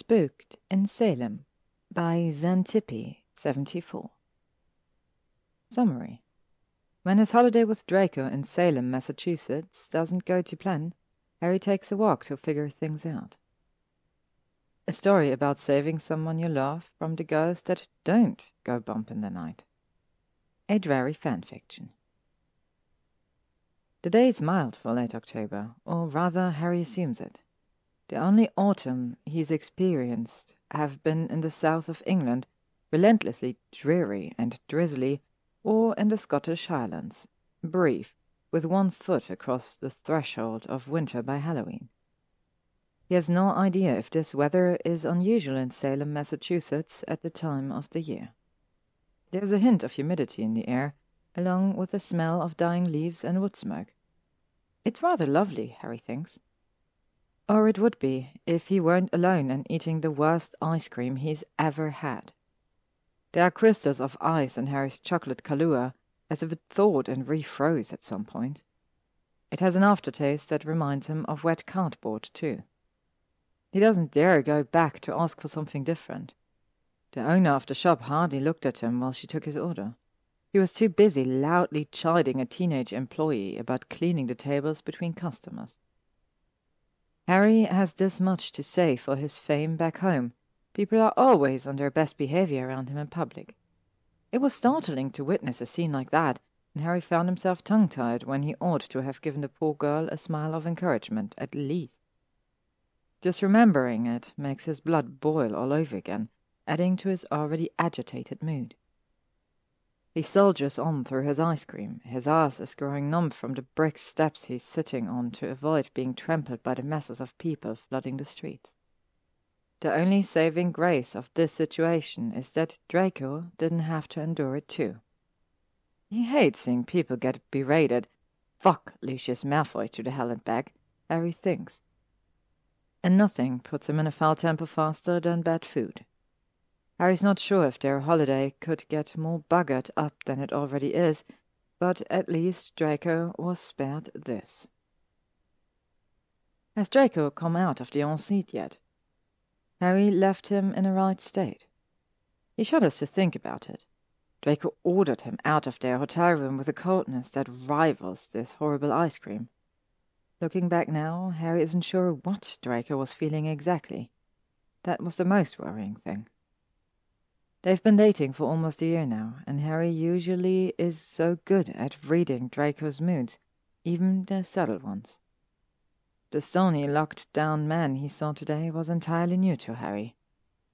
Spooked in Salem by xanthippe74. Summary. When his holiday with Draco in Salem, Massachusetts doesn't go to plan, Harry takes a walk to figure things out. A story about saving someone you love from the ghosts that don't go bump in the night. A Drarry fanfiction. The day is mild for late October, or rather Harry assumes it. The only autumn he's experienced have been in the south of England, relentlessly dreary and drizzly, or in the Scottish Highlands, brief, with 1 foot across the threshold of winter by Halloween. He has no idea if this weather is unusual in Salem, Massachusetts at the time of the year. There's a hint of humidity in the air, along with the smell of dying leaves and wood smoke. It's rather lovely, Harry thinks. Or it would be if he weren't alone and eating the worst ice cream he's ever had. There are crystals of ice in Harry's chocolate Kahlua, as if it thawed and refroze at some point. It has an aftertaste that reminds him of wet cardboard, too. He doesn't dare go back to ask for something different. The owner of the shop hardly looked at him while she took his order. He was too busy loudly chiding a teenage employee about cleaning the tables between customers. Harry has this much to say for his fame back home. People are always on their best behavior around him in public. It was startling to witness a scene like that, and Harry found himself tongue-tied when he ought to have given the poor girl a smile of encouragement, at least. Just remembering it makes his blood boil all over again, adding to his already agitated mood. He soldiers on through his ice cream. His ass is growing numb from the brick steps he's sitting on to avoid being trampled by the masses of people flooding the streets. The only saving grace of this situation is that Draco didn't have to endure it too. He hates seeing people get berated. Fuck Lucius Malfoy to the hell and back, Harry thinks. And nothing puts him in a foul temper faster than bad food. Harry's not sure if their holiday could get more buggered up than it already is, but at least Draco was spared this. Has Draco come out of the xanthippe yet? Harry left him in a right state. He shudders to think about it. Draco ordered him out of their hotel room with a coldness that rivals this horrible ice cream. Looking back now, Harry isn't sure what Draco was feeling exactly. That was the most worrying thing. They've been dating for almost a year now, and Harry usually is so good at reading Draco's moods, even the subtle ones. The stony, locked-down man he saw today was entirely new to Harry,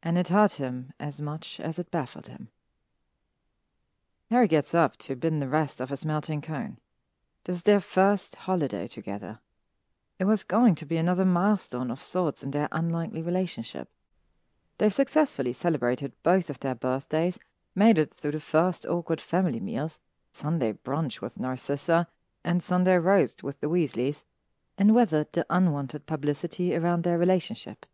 and it hurt him as much as it baffled him. Harry gets up to bin the rest of his melting cone. This is their first holiday together. It was going to be another milestone of sorts in their unlikely relationship. They've successfully celebrated both of their birthdays, made it through the first awkward family meals, Sunday brunch with Narcissa, and Sunday roast with the Weasleys, and weathered the unwanted publicity around their relationship.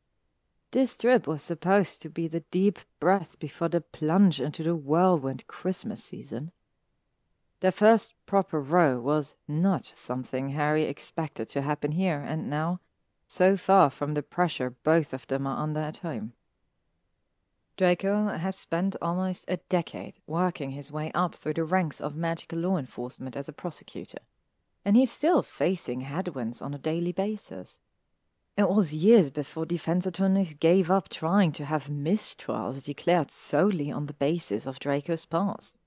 This trip was supposed to be the deep breath before the plunge into the whirlwind Christmas season. Their first proper row was not something Harry expected to happen here, and now, so far from the pressure both of them are under at home. Draco has spent almost a decade working his way up through the ranks of magical law enforcement as a prosecutor, and he's still facing headwinds on a daily basis. It was years before defense attorneys gave up trying to have mistrials declared solely on the basis of Draco's past.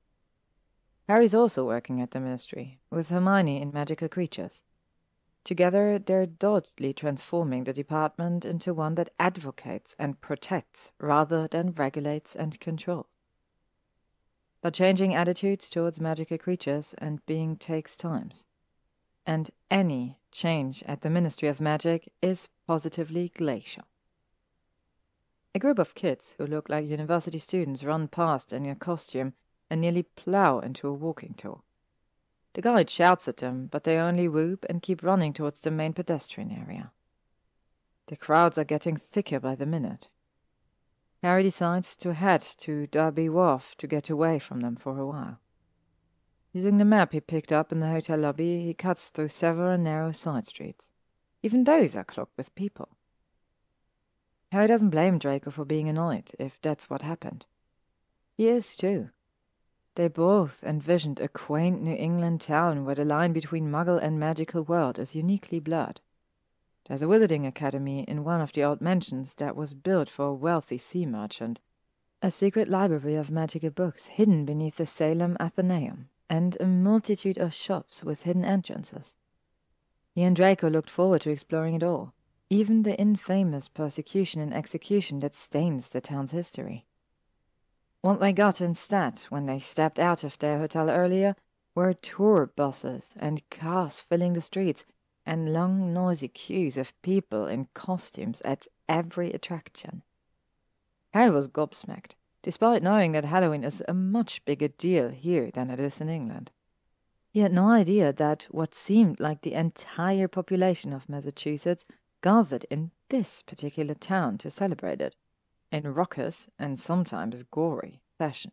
Harry's also working at the Ministry, with Hermione in Magical Creatures. Together, they're doggedly transforming the department into one that advocates and protects rather than regulates and controls. But changing attitudes towards magical creatures and being takes time. And any change at the Ministry of Magic is positively glacial. A group of kids who look like university students run past in a costume and nearly plow into a walking tour. The guide shouts at them, but they only whoop and keep running towards the main pedestrian area. The crowds are getting thicker by the minute. Harry decides to head to Derby Wharf to get away from them for a while. Using the map he picked up in the hotel lobby, he cuts through several narrow side streets. Even those are clogged with people. Harry doesn't blame Draco for being annoyed, if that's what happened. He is, too. They both envisioned a quaint New England town where the line between Muggle and magical world is uniquely blurred. There's a wizarding academy in one of the old mansions that was built for a wealthy sea merchant, a secret library of magical books hidden beneath the Salem Athenaeum, and a multitude of shops with hidden entrances. He and Draco looked forward to exploring it all, even the infamous persecution and execution that stains the town's history. What they got instead, when they stepped out of their hotel earlier, were tour buses and cars filling the streets, and long, noisy queues of people in costumes at every attraction. Harry was gobsmacked, despite knowing that Halloween is a much bigger deal here than it is in England. He had no idea that what seemed like the entire population of Massachusetts gathered in this particular town to celebrate it, in raucous and sometimes gory fashion.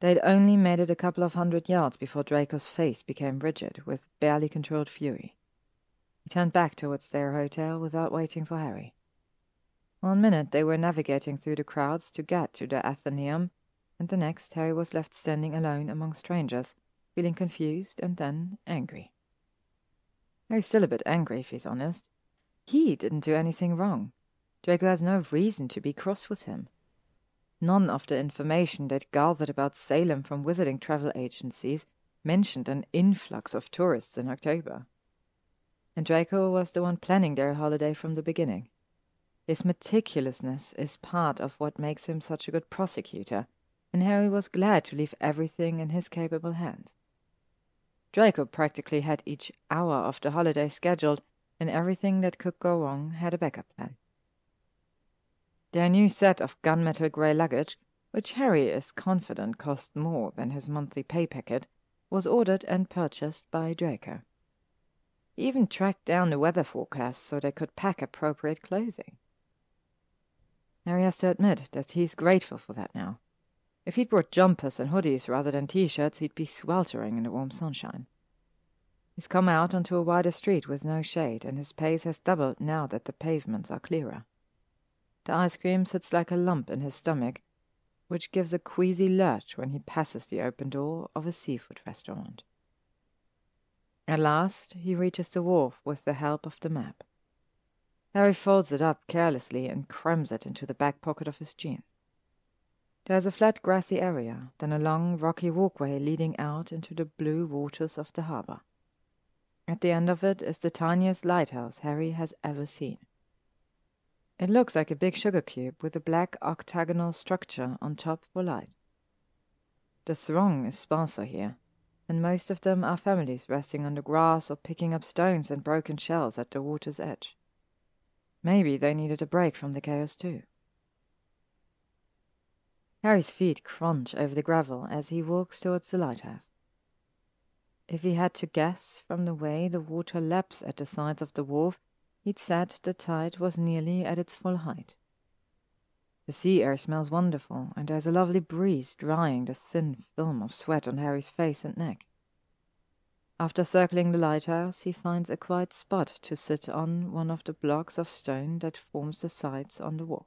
They'd only made it a couple of 100 yards before Draco's face became rigid with barely controlled fury. He turned back towards their hotel without waiting for Harry. 1 minute they were navigating through the crowds to get to the Athenaeum, and the next Harry was left standing alone among strangers, feeling confused and then angry. Harry's still a bit angry, if he's honest. He didn't do anything wrong. Draco has no reason to be cross with him. None of the information they'd gathered about Salem from wizarding travel agencies mentioned an influx of tourists in October. And Draco was the one planning their holiday from the beginning. His meticulousness is part of what makes him such a good prosecutor, and Harry was glad to leave everything in his capable hands. Draco practically had each hour of the holiday scheduled, and everything that could go wrong had a backup plan. Their new set of gunmetal grey luggage, which Harry is confident cost more than his monthly pay packet, was ordered and purchased by Draco. He even tracked down the weather forecast so they could pack appropriate clothing. Harry has to admit that he's grateful for that now. If he'd brought jumpers and hoodies rather than t-shirts, he'd be sweltering in the warm sunshine. He's come out onto a wider street with no shade, and his pace has doubled now that the pavements are clearer. The ice cream sits like a lump in his stomach, which gives a queasy lurch when he passes the open door of a seafood restaurant. At last he reaches the wharf with the help of the map. Harry folds it up carelessly and crams it into the back pocket of his jeans. There's a flat grassy area, then a long rocky walkway leading out into the blue waters of the harbour. At the end of it is the tiniest lighthouse Harry has ever seen. It looks like a big sugar cube with a black octagonal structure on top for light. The throng is sparser here, and most of them are families resting on the grass or picking up stones and broken shells at the water's edge. Maybe they needed a break from the chaos too. Harry's feet crunch over the gravel as he walks towards the lighthouse. If he had to guess from the way the water laps at the sides of the wharf, he'd said the tide was nearly at its full height. The sea air smells wonderful, and there's a lovely breeze drying the thin film of sweat on Harry's face and neck. After circling the lighthouse, he finds a quiet spot to sit on one of the blocks of stone that forms the sides on the wharf.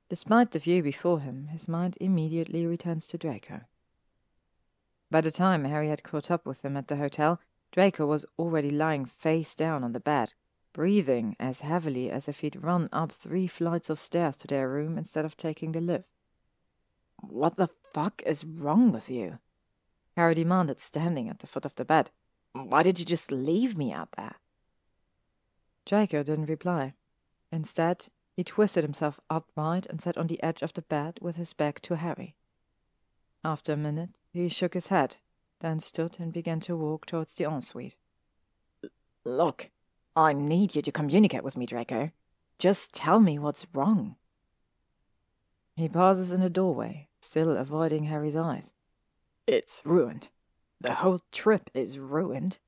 Despite the view before him, his mind immediately returns to Draco. By the time Harry had caught up with him at the hotel, Draco was already lying face down on the bed, breathing as heavily as if he'd run up 3 flights of stairs to their room instead of taking the lift. "What the fuck is wrong with you?" Harry demanded, standing at the foot of the bed. "Why did you just leave me out there?" Draco didn't reply. Instead, he twisted himself upright and sat on the edge of the bed with his back to Harry. After a minute, he shook his head, then stood and began to walk towards the ensuite. "Look, I need you to communicate with me, Draco. Just tell me what's wrong." He pauses in the doorway, still avoiding Harry's eyes. "It's ruined. The whole trip is ruined.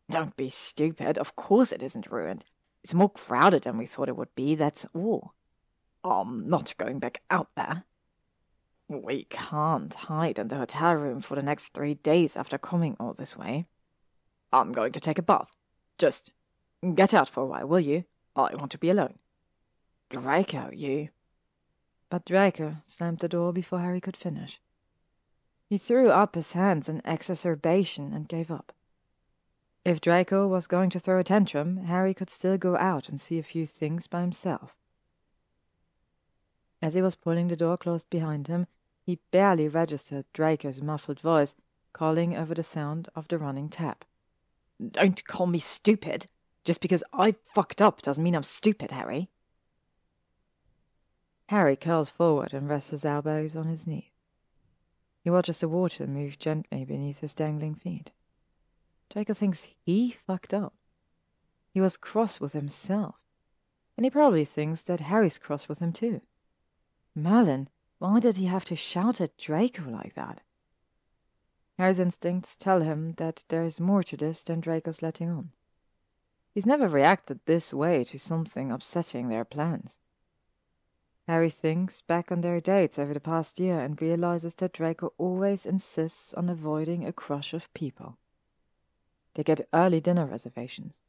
Don't be stupid. Of course it isn't ruined. It's more crowded than we thought it would be, that's all. I'm not going back out there. We can't hide in the hotel room for the next 3 days after coming all this way. I'm going to take a bath. Just get out for a while, will you? I want to be alone. Draco, you... But Draco slammed the door before Harry could finish. He threw up his hands in exacerbation and gave up. If Draco was going to throw a tantrum, Harry could still go out and see a few things by himself. As he was pulling the door closed behind him, he barely registered Draco's muffled voice calling over the sound of the running tap. Don't call me stupid. Just because I fucked up doesn't mean I'm stupid, Harry. Harry curls forward and rests his elbows on his knees. He watches the water move gently beneath his dangling feet. Draco thinks he fucked up. He was cross with himself, and he probably thinks that Harry's cross with him too. Merlin, why did he have to shout at Draco like that? Harry's instincts tell him that there is more to this than Draco's letting on. He's never reacted this way to something upsetting their plans. Harry thinks back on their dates over the past year and realizes that Draco always insists on avoiding a crush of people. They get early dinner reservations.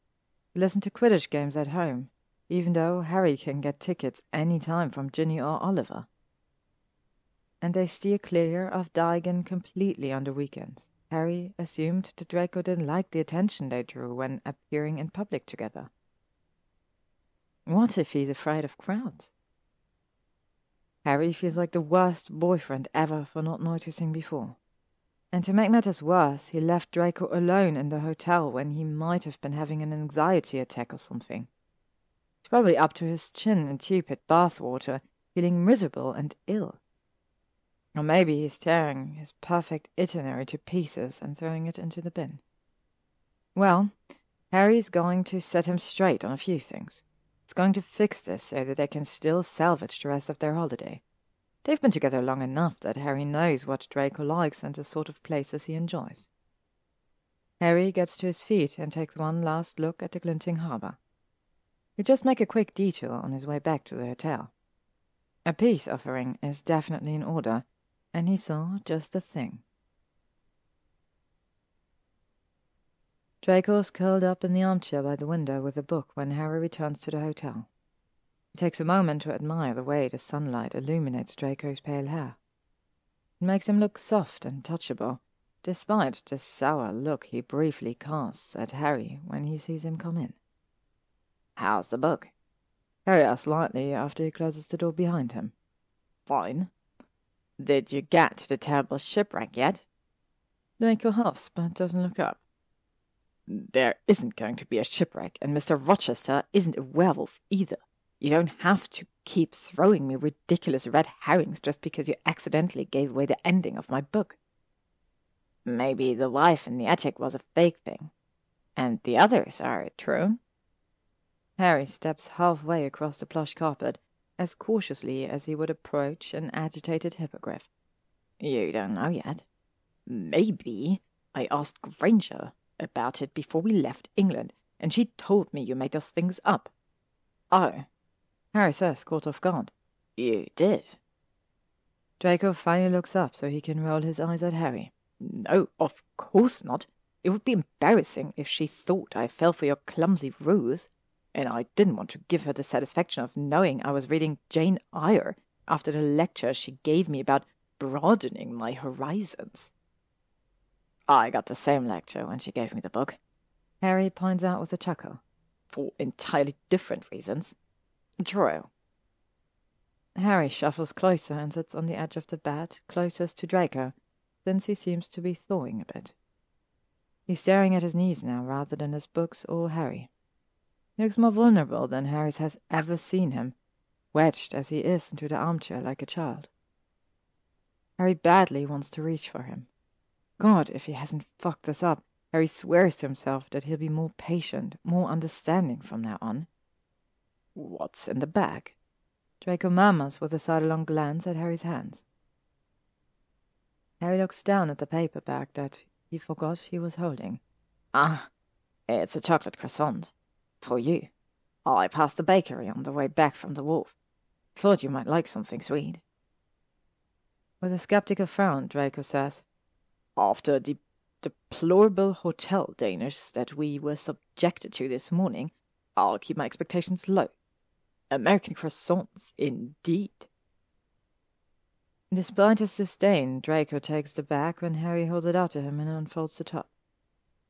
They listen to Quidditch games at home, even though Harry can get tickets any time from Ginny or Oliver. And they steer clear of Diagon completely on the weekends. Harry assumed that Draco didn't like the attention they drew when appearing in public together. What if he's afraid of crowds? Harry feels like the worst boyfriend ever for not noticing before. And to make matters worse, he left Draco alone in the hotel when he might have been having an anxiety attack or something. He's probably up to his chin in tepid bathwater, feeling miserable and ill. Or maybe he's tearing his perfect itinerary to pieces and throwing it into the bin. Well, Harry's going to set him straight on a few things. He's going to fix this so that they can still salvage the rest of their holiday. They've been together long enough that Harry knows what Draco likes and the sort of places he enjoys. Harry gets to his feet and takes one last look at the glinting harbour. He'll just make a quick detour on his way back to the hotel. A peace offering is definitely in order, and he saw just the thing. Draco's curled up in the armchair by the window with a book when Harry returns to the hotel. He takes a moment to admire the way the sunlight illuminates Draco's pale hair. It makes him look soft and touchable, despite the sour look he briefly casts at Harry when he sees him come in. How's the book? Harry asks lightly after he closes the door behind him. Fine. Did you get to the terrible shipwreck yet? Draco huffs, but doesn't look up. There isn't going to be a shipwreck, and Mr. Rochester isn't a werewolf either. You don't have to keep throwing me ridiculous red herrings just because you accidentally gave away the ending of my book. Maybe the wife in the attic was a fake thing, and the others are true. Harry steps halfway across the plush carpet, as cautiously as he would approach an agitated hippogriff. You don't know yet. Maybe I asked Granger about it before we left England, and she told me you made those things up. Oh, Harry says, caught off guard. You did. Draco finally looks up so he can roll his eyes at Harry. No, of course not. It would be embarrassing if she thought I fell for your clumsy ruse, and I didn't want to give her the satisfaction of knowing I was reading Jane Eyre after the lecture she gave me about broadening my horizons. I got the same lecture when she gave me the book. Harry points out with a chuckle. For entirely different reasons. True. Harry shuffles closer and sits on the edge of the bed, closest to Draco, since he seems to be thawing a bit. He's staring at his knees now rather than his books or Harry. He looks more vulnerable than Harry has ever seen him, wedged as he is into the armchair like a child. Harry badly wants to reach for him. God, if he hasn't fucked this up, Harry swears to himself that he'll be more patient, more understanding from now on. What's in the bag? Draco murmurs with a sidelong glance at Harry's hands. Harry looks down at the paper bag that he forgot he was holding. Ah, it's a chocolate croissant. For you. I passed the bakery on the way back from the wharf. Thought you might like something sweet. With a skeptical frown, Draco says, After the deplorable hotel dinners that we were subjected to this morning, I'll keep my expectations low. American croissants, indeed. Despite his disdain, Draco takes the bag when Harry holds it out to him and unfolds the top.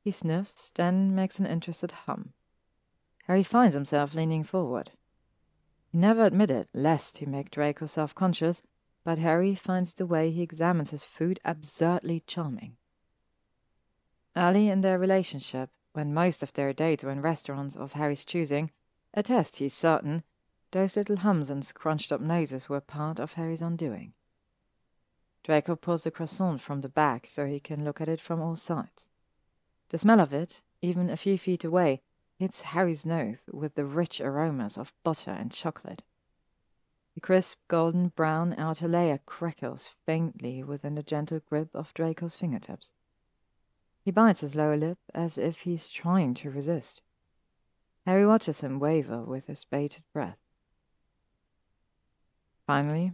He sniffs, then makes an interested hum. Harry finds himself leaning forward. He never admitted, lest he make Draco self-conscious, but Harry finds the way he examines his food absurdly charming. Early in their relationship, when most of their dates were in restaurants of Harry's choosing, a test, he's certain, those little hums and scrunched-up noses were part of Harry's undoing. Draco pulls the croissant from the bag so he can look at it from all sides. The smell of it, even a few feet away, hits Harry's nose with the rich aromas of butter and chocolate. The crisp golden brown outer layer crackles faintly within the gentle grip of Draco's fingertips. He bites his lower lip as if he's trying to resist. Harry watches him waver with his bated breath. Finally,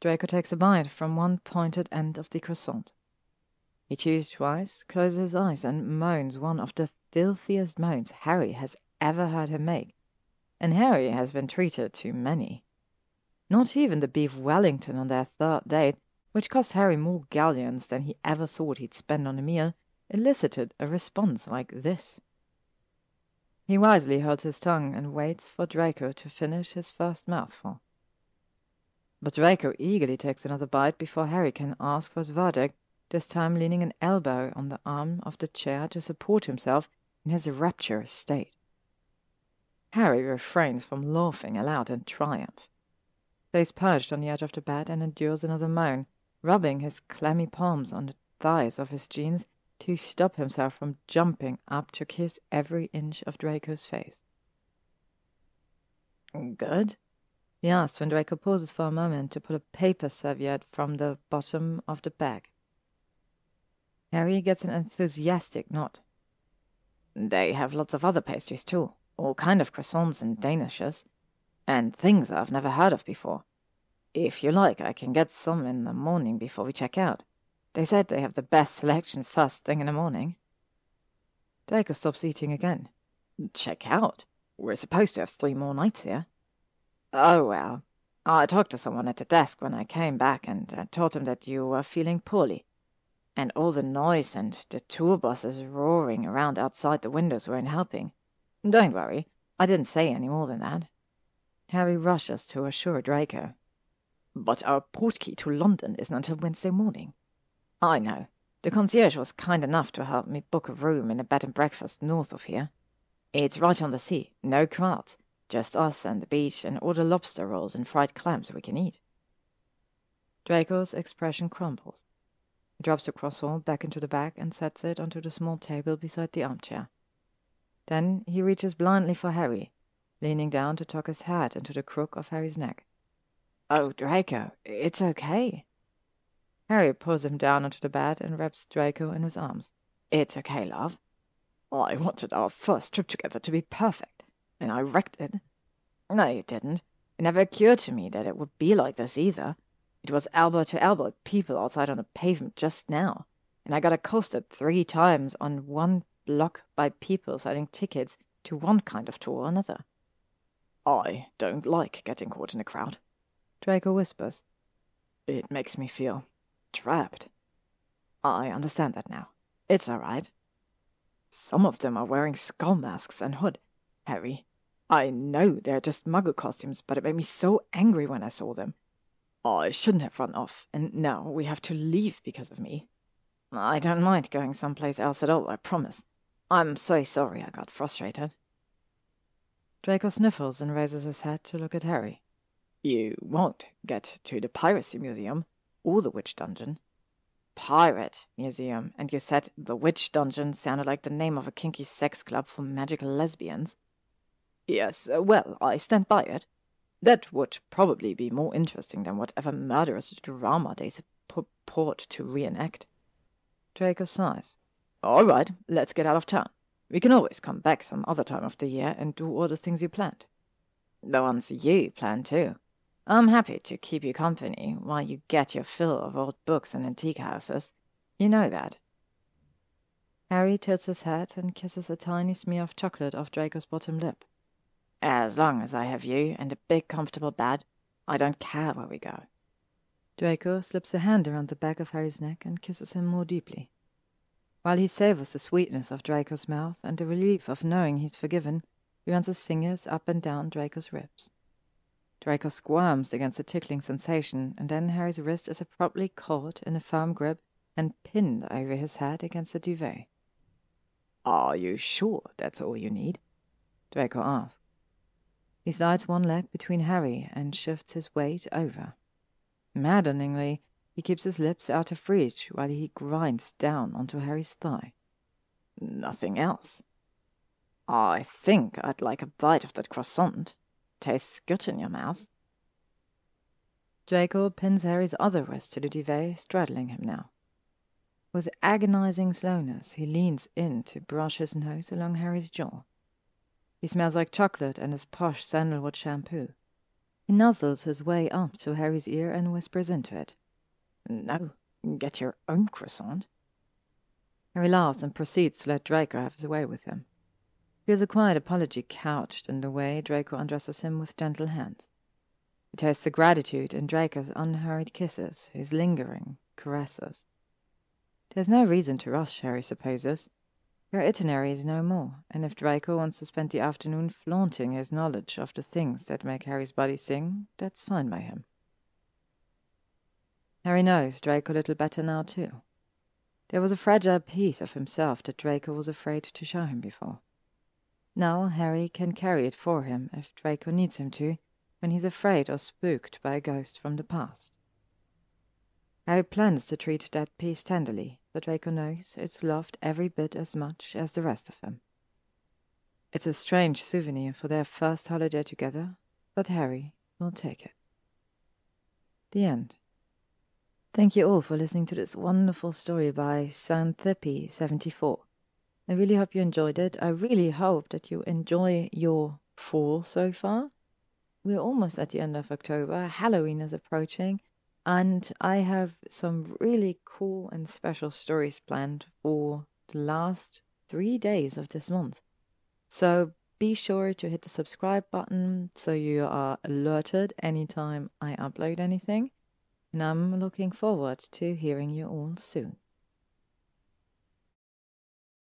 Draco takes a bite from one pointed end of the croissant. He chews twice, closes his eyes, and moans one of the filthiest moans Harry has ever heard him make. And Harry has been treated to many. Not even the beef Wellington on their third date, which cost Harry more galleons than he ever thought he'd spend on a meal, elicited a response like this. He wisely holds his tongue and waits for Draco to finish his first mouthful. But Draco eagerly takes another bite before Harry can ask for his verdict, this time leaning an elbow on the arm of the chair to support himself in his rapturous state. Harry refrains from laughing aloud in triumph. Stays perched on the edge of the bed and endures another moan, rubbing his clammy palms on the thighs of his jeans to stop himself from jumping up to kiss every inch of Draco's face. "Good?" he asks when Draco pauses for a moment to pull a paper serviette from the bottom of the bag. Harry gets an enthusiastic nod. "They have lots of other pastries too, all kind of croissants and danishes, and things I've never heard of before. If you like, I can get some in the morning before we check out. They said they have the best selection first thing in the morning." Draco stops eating again. "Check out? We're supposed to have 3 more nights here." "Oh, well, I talked to someone at the desk when I came back and told him that you were feeling poorly. And all the noise and the tour buses roaring around outside the windows weren't helping. Don't worry, I didn't say any more than that." Harry rushes to assure Draco. "But our portkey to London isn't until Wednesday morning." "I know. The concierge was kind enough to help me book a room in a bed and breakfast north of here. It's right on the sea, no crowds. Just us and the beach and all the lobster rolls and fried clams we can eat." Draco's expression crumbles. He drops the croissant back into the bag and sets it onto the small table beside the armchair. Then he reaches blindly for Harry, leaning down to tuck his hat into the crook of Harry's neck. "Oh, Draco, it's okay." Harry pulls him down onto the bed and wraps Draco in his arms. "It's okay, love. I wanted our first trip together to be perfect, and I wrecked it." "No, you didn't. It never occurred to me that it would be like this either. It was elbow to elbow at people outside on the pavement just now, and I got accosted 3 times on one block by people selling tickets to one kind of tour or another." "I don't like getting caught in a crowd," Draco whispers. "It makes me feel trapped." "I understand that now. It's all right. Some of them are wearing skull masks and hood. Harry, I know they're just muggle costumes, but it made me so angry when I saw them. I shouldn't have run off, and now we have to leave because of me. I don't mind going someplace else at all, I promise. I'm so sorry I got frustrated." Draco sniffles and raises his head to look at Harry. "You won't get to the Piracy Museum or the Witch Dungeon." "Pirate Museum, and you said the Witch Dungeon sounded like the name of a kinky sex club for magical lesbians." "Yes, well, I stand by it. That would probably be more interesting than whatever murderous drama they purport to reenact." Draco sighs. "All right, let's get out of town. We can always come back some other time of the year and do all the things you planned." "The ones you planned too. I'm happy to keep you company while you get your fill of old books and antique houses. You know that." Harry tilts his head and kisses a tiny smear of chocolate off Draco's bottom lip. As long as I have you and a big comfortable bed, I don't care where we go. Draco slips a hand around the back of Harry's neck and kisses him more deeply. While he savors the sweetness of Draco's mouth and the relief of knowing he's forgiven, he runs his fingers up and down Draco's ribs. Draco squirms against the tickling sensation, and then Harry's wrist is abruptly caught in a firm grip and pinned over his head against the duvet. Are you sure that's all you need? Draco asks. He slides one leg between Harry and shifts his weight over. Maddeningly, he keeps his lips out of reach while he grinds down onto Harry's thigh. Nothing else? I think I'd like a bite of that croissant. Tastes good in your mouth. Draco pins Harry's other wrist to the duvet, straddling him now. With agonizing slowness, he leans in to brush his nose along Harry's jaw. He smells like chocolate and his posh sandalwood shampoo. He nuzzles his way up to Harry's ear and whispers into it. No, get your own croissant. Harry laughs and proceeds to let Draco have his way with him. He feels a quiet apology couched in the way Draco undresses him with gentle hands. He tastes the gratitude in Draco's unhurried kisses, his lingering caresses. There's no reason to rush, Harry supposes. Their itinerary is no more, and if Draco wants to spend the afternoon flaunting his knowledge of the things that make Harry's body sing, that's fine by him. Harry knows Draco a little better now, too. There was a fragile piece of himself that Draco was afraid to show him before. Now Harry can carry it for him if Draco needs him to, when he's afraid or spooked by a ghost from the past. Harry plans to treat that piece tenderly, but Draco knows it's loved every bit as much as the rest of him. It's a strange souvenir for their first holiday together, but Harry will take it. The end. Thank you all for listening to this wonderful story by xanthippe74. I really hope you enjoyed it. I really hope that you enjoy your fall so far. We're almost at the end of October. Halloween is approaching. And I have some really cool and special stories planned for the last 3 days of this month. So be sure to hit the subscribe button so you are alerted anytime I upload anything. And I'm looking forward to hearing you all soon.